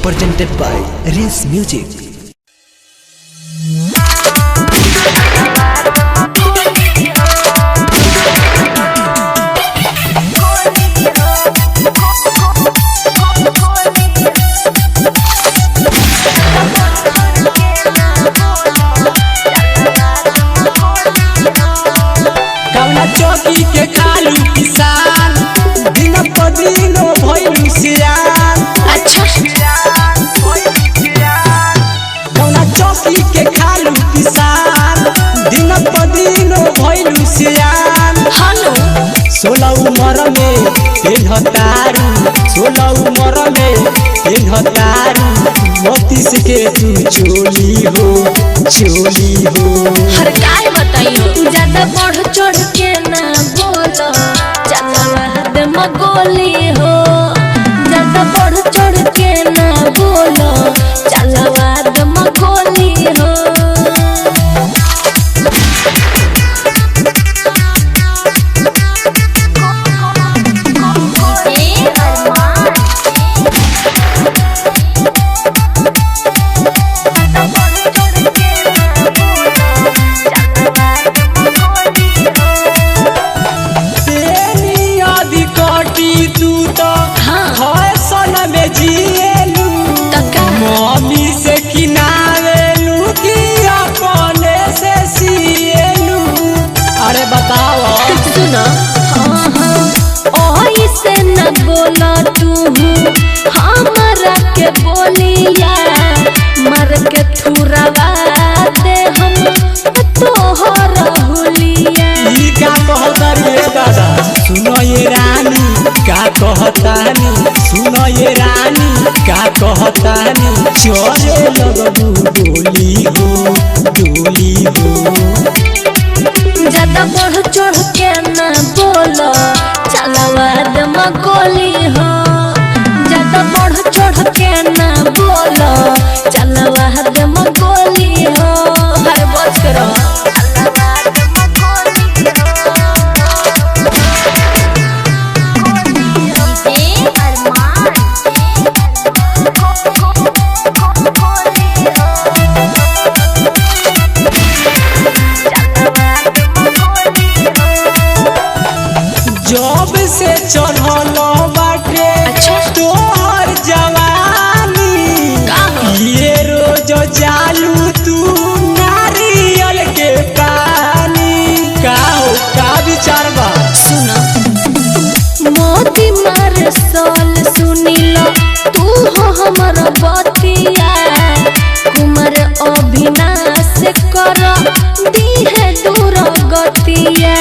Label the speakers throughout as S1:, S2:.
S1: presented by Race Music.
S2: चौकी के खालू किसान दिन प दिन भइलू सियान। अच्छा कौना चौकी के खालू किसान दिन प दिन भइलू सियान।
S3: हेलो
S2: 16 उम्र में पेन्हतारू 16 उम्र में पेन्हतारू 32 के तू चोली हो
S3: हर काय बताइयो ज्यादा बढ़ चढ़ के ना बोलो चला हद मगोली हो। ज्यादा बढ़ चढ़ के ना बोलो चला हद मगोली हो।
S2: मम्मी से किनावेलू कि अपने से सिएलू। अरे बताओ
S3: सुनो ऐसे न बोला तू हमरा के बोलिया मर के थुरवा दे हम तोहर हुलिया।
S2: ई का कहता रे दादा सुनो ये रानी का कहतानी सुनो ये रानी का कहतानी चले लगबू डोली हो।
S3: ज्यादा बढ़ चढ़ के ना बोलो चलवा दे मगोली हो। ज्यादा बढ़ चढ़ के ना बोलो चलवा दे मगोली हो। हर बच करो
S2: जब से चढ़ल बाटे तोहर जवानी ये रोज चालू तू नारियल के पानी का विचार बा।
S3: मोती मार सोल सुनिलो तू हो हमर बतिया कुमार अभिनाश कर दीहे दूर गतिया।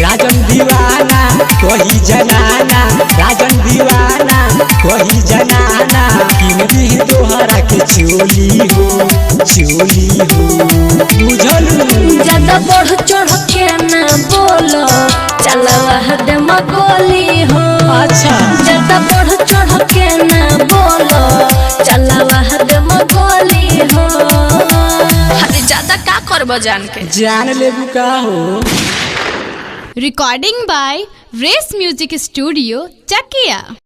S2: राजन दीवाना कही जनाना राजन दीवाना कही जनाना किनली तोहरा के चोली हो बुझलू।
S3: ज्यादा बढ़ चढ़ के ना बोलो चलवा हद मगोली हो।
S2: अच्छा
S3: ज्यादा बढ़ चढ़ के ना बोलो चलवा हद मगोली हो। अरे ज्यादा का करबो
S2: जान लेबू का हो।
S4: Recording by Race Music Studio, Chakia.